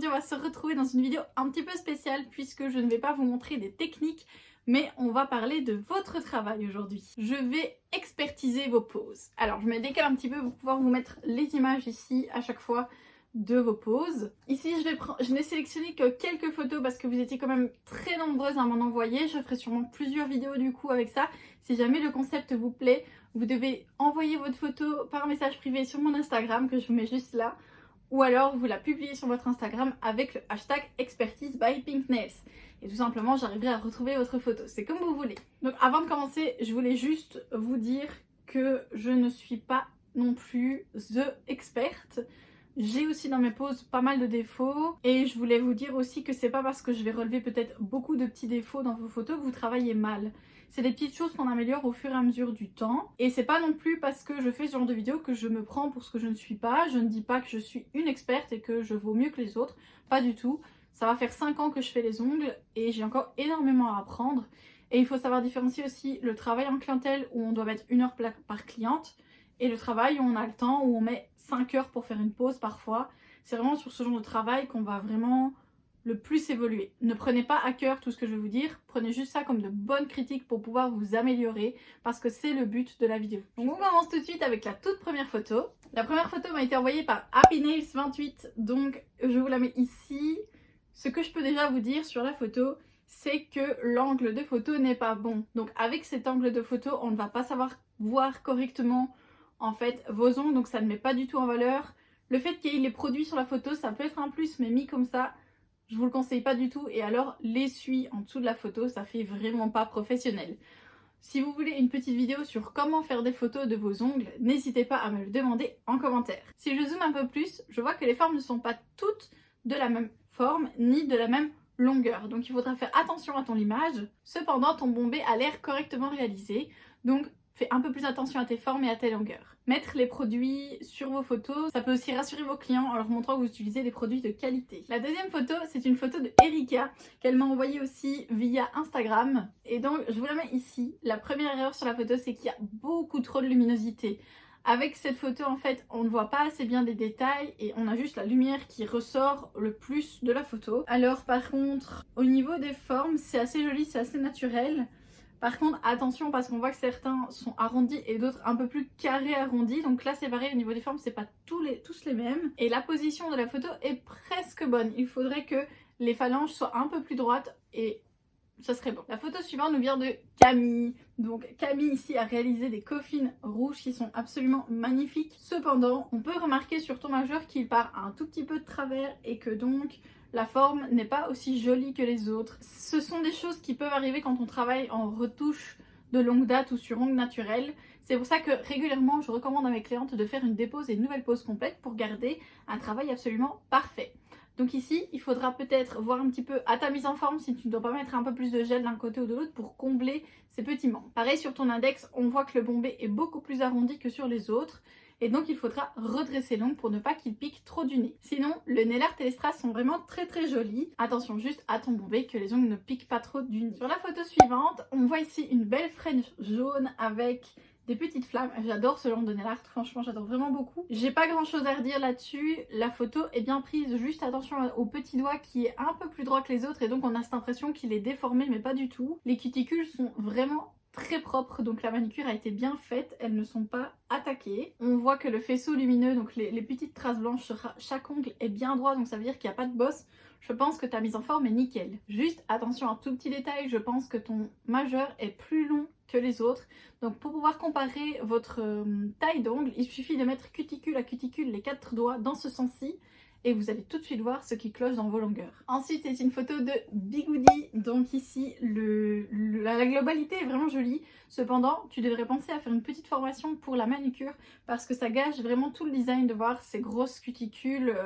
aujourd'hui on va se retrouver dans une vidéo un petit peu spéciale puisque je ne vais pas vous montrer des techniques mais on va parler de votre travail aujourd'hui. Je vais expertiser vos poses. Alors je me décale un petit peu pour pouvoir vous mettre les images ici à chaque fois de vos poses. Ici je n'ai sélectionné que quelques photos parce que vous étiez quand même très nombreuses à m'en envoyer. Je ferai sûrement plusieurs vidéos du coup avec ça. Si jamais le concept vous plaît, vous devez envoyer votre photo par message privé sur mon Instagram que je vous mets juste là. Ou alors vous la publiez sur votre Instagram avec le hashtag expertise by Pink Nails. Et tout simplement j'arriverai à retrouver votre photo. C'est comme vous voulez. Donc avant de commencer, je voulais juste vous dire que je ne suis pas non plus the experte. J'ai aussi dans mes poses pas mal de défauts et je voulais vous dire aussi que c'est pas parce que je vais relever peut-être beaucoup de petits défauts dans vos photos que vous travaillez mal. C'est des petites choses qu'on améliore au fur et à mesure du temps et c'est pas non plus parce que je fais ce genre de vidéo que je me prends pour ce que je ne suis pas. Je ne dis pas que je suis une experte et que je vaux mieux que les autres, pas du tout. Ça va faire 5 ans que je fais les ongles et j'ai encore énormément à apprendre. Et il faut savoir différencier aussi le travail en clientèle où on doit mettre 1 heure par cliente et le travail où on a le temps, où on met 5 heures pour faire une pause parfois. C'est vraiment sur ce genre de travail qu'on va vraiment le plus évoluer. Ne prenez pas à cœur tout ce que je vais vous dire, prenez juste ça comme de bonnes critiques pour pouvoir vous améliorer parce que c'est le but de la vidéo. Donc on commence tout de suite avec la toute première photo. La première photo m'a été envoyée par Happy Nails 28, donc je vous la mets ici. Ce que je peux déjà vous dire sur la photo, c'est que l'angle de photo n'est pas bon. Donc avec cet angle de photo, on ne va pas savoir voir correctement en fait vos ongles, donc ça ne met pas du tout en valeur. Le fait qu'il y ait les produits sur la photo, ça peut être un plus, mais mis comme ça, je vous le conseille pas du tout. Et alors l'essuie en dessous de la photo, ça fait vraiment pas professionnel. Si vous voulez une petite vidéo sur comment faire des photos de vos ongles, n'hésitez pas à me le demander en commentaire. Si je zoome un peu plus, je vois que les formes ne sont pas toutes de la même forme, ni de la même longueur. Donc il faudra faire attention à ton limage. Cependant, ton bombé a l'air correctement réalisé. Donc fais un peu plus attention à tes formes et à tes longueurs. Mettre les produits sur vos photos, ça peut aussi rassurer vos clients en leur montrant que vous utilisez des produits de qualité. La deuxième photo, c'est une photo de Erika qu'elle m'a envoyée aussi via Instagram. Et donc, je vous la mets ici. La première erreur sur la photo, c'est qu'il y a beaucoup trop de luminosité. Avec cette photo, en fait, on ne voit pas assez bien des détails et on a juste la lumière qui ressort le plus de la photo. Alors, par contre, au niveau des formes, c'est assez joli, c'est assez naturel. Par contre, attention parce qu'on voit que certains sont arrondis et d'autres un peu plus carrés arrondis. Donc là, c'est pareil, au niveau des formes, c'est pas tous les mêmes. Et la position de la photo est presque bonne. Il faudrait que les phalanges soient un peu plus droites et ça serait bon. La photo suivante nous vient de Camille. Donc Camille ici a réalisé des coffines rouges qui sont absolument magnifiques. Cependant, on peut remarquer sur ton majeur qu'il part un tout petit peu de travers et que donc la forme n'est pas aussi jolie que les autres. Ce sont des choses qui peuvent arriver quand on travaille en retouche de longue date ou sur ongles naturels. C'est pour ça que régulièrement je recommande à mes clientes de faire une dépose et une nouvelle pose complète pour garder un travail absolument parfait. Donc ici, il faudra peut-être voir un petit peu à ta mise en forme si tu ne dois pas mettre un peu plus de gel d'un côté ou de l'autre pour combler ces petits membres. Pareil sur ton index, on voit que le bombé est beaucoup plus arrondi que sur les autres. Et donc il faudra redresser l'ongle pour ne pas qu'il pique trop du nez. Sinon, le nail art et les strass sont vraiment très jolis. Attention juste à ton bombé que les ongles ne piquent pas trop du nez. Sur la photo suivante, on voit ici une belle French jaune avec des petites flammes. J'adore ce genre de nail art, franchement j'adore vraiment beaucoup. J'ai pas grand chose à redire là-dessus, la photo est bien prise, juste attention au petit doigt qui est un peu plus droit que les autres et donc on a cette impression qu'il est déformé mais pas du tout. Les cuticules sont vraiment très propres, donc la manucure a été bien faite, elles ne sont pas attaquées. On voit que le faisceau lumineux, donc les petites traces blanches sur chaque ongle est bien droit, donc ça veut dire qu'il n'y a pas de bosse. Je pense que ta mise en forme est nickel. Juste attention à un tout petit détail, je pense que ton majeur est plus long que les autres. Donc pour pouvoir comparer votre taille d'ongle, il suffit de mettre cuticule à cuticule les 4 doigts dans ce sens-ci et vous allez tout de suite voir ce qui cloche dans vos longueurs. Ensuite, c'est une photo de Bigoudi. Donc ici, la globalité est vraiment jolie. Cependant, tu devrais penser à faire une petite formation pour la manucure parce que ça gâche vraiment tout le design de voir ces grosses cuticules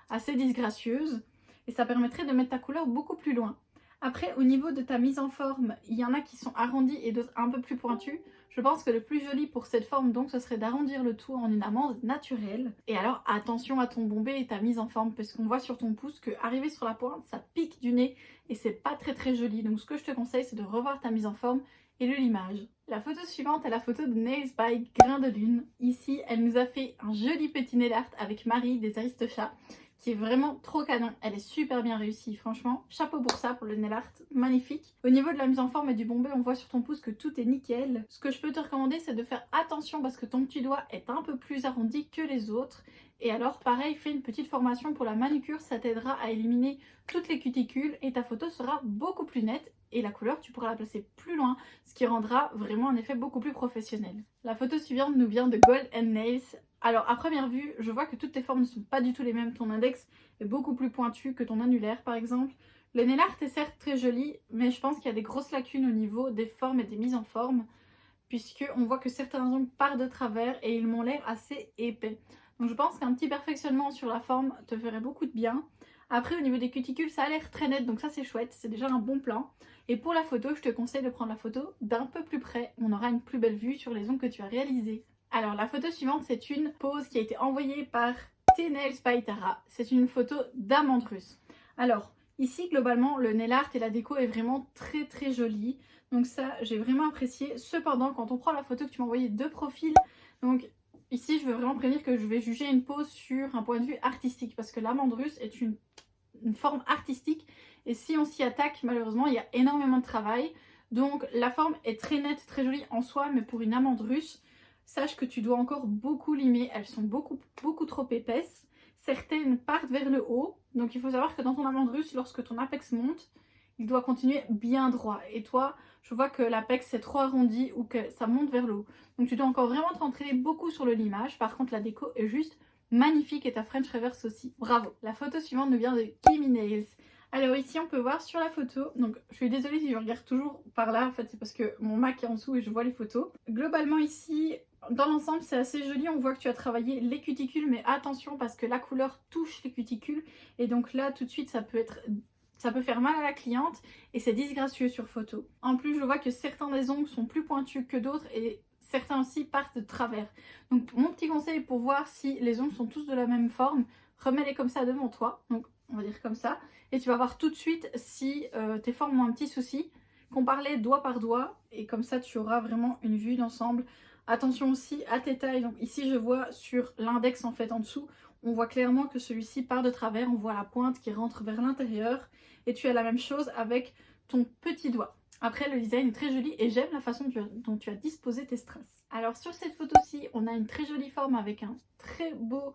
assez disgracieuses. Et ça permettrait de mettre ta couleur beaucoup plus loin. Après, au niveau de ta mise en forme, il y en a qui sont arrondis et d'autres un peu plus pointus. Je pense que le plus joli pour cette forme, donc, ce serait d'arrondir le tout en une amande naturelle. Et alors, attention à ton bombé et ta mise en forme, parce qu'on voit sur ton pouce que arrivé sur la pointe, ça pique du nez et c'est pas très joli. Donc, ce que je te conseille, c'est de revoir ta mise en forme et le limage. La photo suivante est la photo de Nails by Grain de Lune. Ici, elle nous a fait un joli petit nail art avec Marie des Aristochats, qui est vraiment trop canon. Elle est super bien réussie, franchement. Chapeau pour ça, pour le nail art, magnifique. Au niveau de la mise en forme et du bombé, on voit sur ton pouce que tout est nickel. Ce que je peux te recommander, c'est de faire attention parce que ton petit doigt est un peu plus arrondi que les autres. Et alors pareil, fais une petite formation pour la manucure, ça t'aidera à éliminer toutes les cuticules et ta photo sera beaucoup plus nette. Et la couleur, tu pourras la placer plus loin, ce qui rendra vraiment un effet beaucoup plus professionnel. La photo suivante nous vient de Gold & Nails. Alors à première vue, je vois que toutes tes formes ne sont pas du tout les mêmes. Ton index est beaucoup plus pointu que ton annulaire par exemple. Le nail art est certes très joli, mais je pense qu'il y a des grosses lacunes au niveau des formes et des mises en forme, puisque on voit que certains ongles partent de travers et ils m'ont l'air assez épais. Donc je pense qu'un petit perfectionnement sur la forme te ferait beaucoup de bien. Après au niveau des cuticules, ça a l'air très net, donc ça c'est chouette, c'est déjà un bon plan. Et pour la photo, je te conseille de prendre la photo d'un peu plus près. On aura une plus belle vue sur les ongles que tu as réalisés. Alors la photo suivante, c'est une pose qui a été envoyée par T-Nails by Tara. C'est une photo d'amande russe. Alors ici globalement le nail art et la déco est vraiment très joli. Donc ça j'ai vraiment apprécié. Cependant quand on prend la photo que tu m'as envoyée de profil, donc ici je veux vraiment prévenir que je vais juger une pose sur un point de vue artistique. Parce que l'amande russe est une forme artistique. Et si on s'y attaque, malheureusement il y a énormément de travail. Donc la forme est très nette, très jolie en soi, mais pour une amande russe, sache que tu dois encore beaucoup limer, elles sont beaucoup trop épaisses. Certaines partent vers le haut, donc il faut savoir que dans ton amande russe, lorsque ton apex monte, il doit continuer bien droit. Et toi, je vois que l'apex est trop arrondi ou que ça monte vers le haut. Donc tu dois encore vraiment t'entraîner beaucoup sur le limage. Par contre, la déco est juste magnifique et ta French reverse aussi. Bravo. La photo suivante nous vient de Kimi Nails. Alors ici on peut voir sur la photo, donc je suis désolée si je regarde toujours par là, en fait c'est parce que mon Mac est en dessous et je vois les photos. Globalement ici, dans l'ensemble c'est assez joli, on voit que tu as travaillé les cuticules, mais attention parce que la couleur touche les cuticules et donc là tout de suite ça peut faire mal à la cliente et c'est disgracieux sur photo. En plus je vois que certains des ongles sont plus pointus que d'autres et certains aussi partent de travers. Donc mon petit conseil pour voir si les ongles sont tous de la même forme, remets-les comme ça devant toi, donc on va dire comme ça, et tu vas voir tout de suite si tes formes ont un petit souci. Compare-les doigt par doigt et comme ça tu auras vraiment une vue d'ensemble. Attention aussi à tes tailles, donc ici je vois sur l'index en fait en dessous, on voit clairement que celui-ci part de travers, on voit la pointe qui rentre vers l'intérieur et tu as la même chose avec ton petit doigt. Après le design est très joli et j'aime la façon dont tu as disposé tes strass. Alors sur cette photo-ci, on a une très jolie forme avec un très beau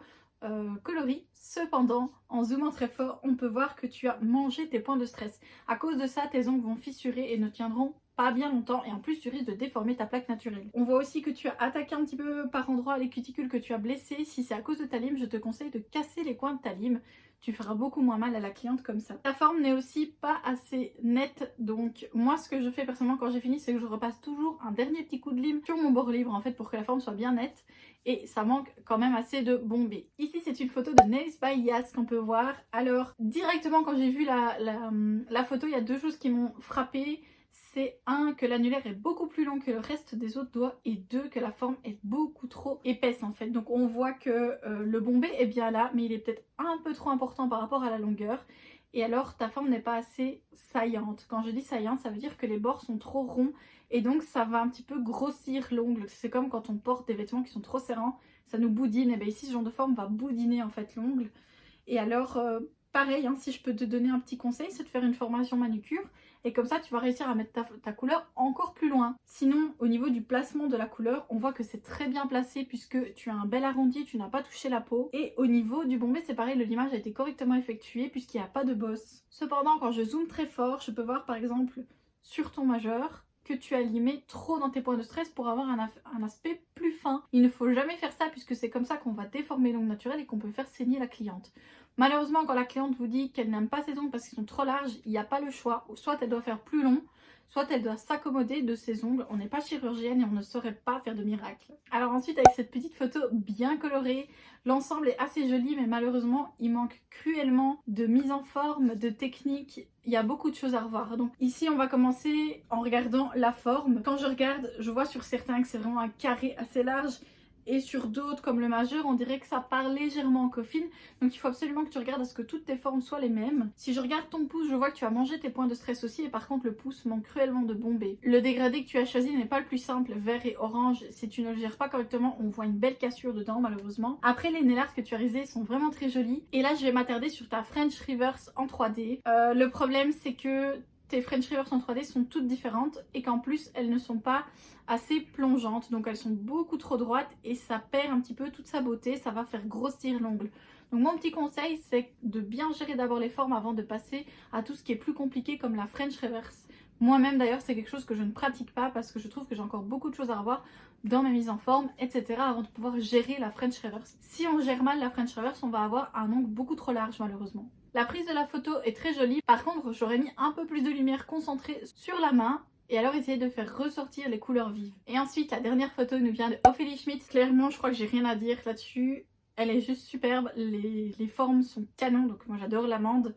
coloris. Cependant, en zoomant très fort, on peut voir que tu as mangé tes points de stress. À cause de ça, tes ongles vont fissurer et ne tiendront pas bien longtemps et en plus tu risques de déformer ta plaque naturelle. On voit aussi que tu as attaqué un petit peu par endroit les cuticules que tu as blessées. Si c'est à cause de ta lime, je te conseille de casser les coins de ta lime. Tu feras beaucoup moins mal à la cliente comme ça. Ta forme n'est aussi pas assez nette, donc moi ce que je fais personnellement quand j'ai fini, c'est que je repasse toujours un dernier petit coup de lime sur mon bord libre en fait pour que la forme soit bien nette. Et ça manque quand même assez de bombé. Ici c'est une photo de Nails by Yas qu'on peut voir. Alors directement quand j'ai vu la photo, il y a deux choses qui m'ont frappée. C'est un, que l'annulaire est beaucoup plus long que le reste des autres doigts et deux, que la forme est beaucoup trop épaisse en fait. Donc on voit que le bombé est bien là, mais il est peut-être un peu trop important par rapport à la longueur. Et alors ta forme n'est pas assez saillante. Quand je dis saillante, ça veut dire que les bords sont trop ronds et donc ça va un petit peu grossir l'ongle. C'est comme quand on porte des vêtements qui sont trop serrants, ça nous boudine. Et bien ici ce genre de forme va boudiner en fait l'ongle. Et alors pareil, hein, si je peux te donner un petit conseil, c'est de faire une formation manucure. Et comme ça, tu vas réussir à mettre ta couleur encore plus loin. Sinon, au niveau du placement de la couleur, on voit que c'est très bien placé puisque tu as un bel arrondi, tu n'as pas touché la peau. Et au niveau du bombé, c'est pareil, le limage a été correctement effectué puisqu'il n'y a pas de bosse. Cependant, quand je zoome très fort, je peux voir par exemple sur ton majeur que tu as limé trop dans tes points de stress pour avoir un aspect plus fin. Il ne faut jamais faire ça puisque c'est comme ça qu'on va déformer l'ongle naturel et qu'on peut faire saigner la cliente. Malheureusement, quand la cliente vous dit qu'elle n'aime pas ses ongles parce qu'ils sont trop larges, il n'y a pas le choix. Soit elle doit faire plus long, soit elle doit s'accommoder de ses ongles. On n'est pas chirurgienne et on ne saurait pas faire de miracle. Alors ensuite, avec cette petite photo bien colorée, l'ensemble est assez joli, mais malheureusement, il manque cruellement de mise en forme, de technique. Il y a beaucoup de choses à revoir. Donc ici, on va commencer en regardant la forme. Quand je regarde, je vois sur certains que c'est vraiment un carré assez large. et sur d'autres comme le majeur on dirait que ça part légèrement en coffine. Donc il faut absolument que tu regardes à ce que toutes tes formes soient les mêmes. Si je regarde ton pouce, je vois que tu as mangé tes points de stress aussi et par contre le pouce manque cruellement de bombée. Le dégradé que tu as choisi n'est pas le plus simple, vert et orange. Si tu ne le gères pas correctement, on voit une belle cassure dedans malheureusement. Après les nail art que tu as réalisés sont vraiment très jolis. Et là je vais m'attarder sur ta French Reverse en 3D. Le problème c'est que tes French Reverse en 3D sont toutes différentes et qu'en plus elles ne sont pas assez plongeantes, donc elles sont beaucoup trop droites et ça perd un petit peu toute sa beauté, ça va faire grossir l'ongle. Donc mon petit conseil c'est de bien gérer d'abord les formes avant de passer à tout ce qui est plus compliqué comme la French Reverse. Moi-même d'ailleurs c'est quelque chose que je ne pratique pas parce que je trouve que j'ai encore beaucoup de choses à revoir dans mes mises en forme, etc. avant de pouvoir gérer la French Reverse. Si on gère mal la French Reverse, on va avoir un ongle beaucoup trop large malheureusement. La prise de la photo est très jolie, par contre j'aurais mis un peu plus de lumière concentrée sur la main et alors essayer de faire ressortir les couleurs vives. Et ensuite la dernière photo nous vient de Ophélie Schmitz. Clairement je crois que j'ai rien à dire là-dessus, elle est juste superbe, les formes sont canon, donc moi j'adore l'amande.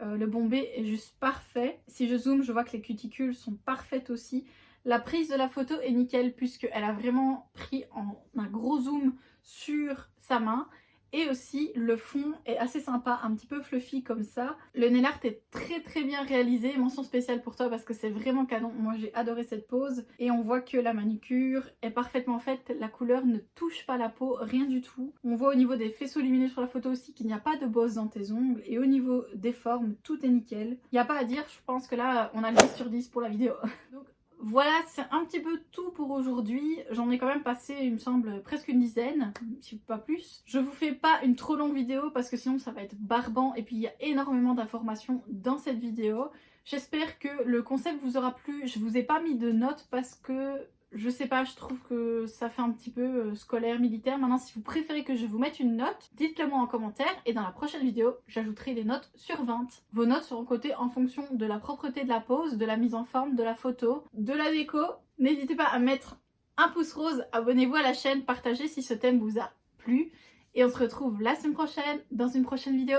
Le bombé est juste parfait. Si je zoome, je vois que les cuticules sont parfaites aussi. La prise de la photo est nickel puisqu'elle a vraiment pris un gros zoom sur sa main. Et aussi le fond est assez sympa, un petit peu fluffy comme ça. Le nail art est très bien réalisé, mention spéciale pour toi parce que c'est vraiment canon. Moi j'ai adoré cette pose et on voit que la manucure est parfaitement faite, la couleur ne touche pas la peau, rien du tout. On voit au niveau des faisceaux lumineux sur la photo aussi qu'il n'y a pas de bosse dans tes ongles et au niveau des formes tout est nickel. Il n'y a pas à dire, je pense que là on a le 10 sur 10 pour la vidéo. Donc voilà, c'est un petit peu tout pour aujourd'hui. J'en ai quand même passé, il me semble, presque une dizaine, si pas plus. Je vous fais pas une trop longue vidéo parce que sinon ça va être barbant et puis il y a énormément d'informations dans cette vidéo. J'espère que le concept vous aura plu. Je vous ai pas mis de notes parce que je sais pas, je trouve que ça fait un petit peu scolaire, militaire. Maintenant, si vous préférez que je vous mette une note, dites-le moi en commentaire et dans la prochaine vidéo, j'ajouterai des notes sur 20. Vos notes seront cotées en fonction de la propreté de la pose, de la mise en forme, de la photo, de la déco. N'hésitez pas à mettre un pouce rose, abonnez-vous à la chaîne, partagez si ce thème vous a plu. Et on se retrouve la semaine prochaine dans une prochaine vidéo.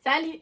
Salut!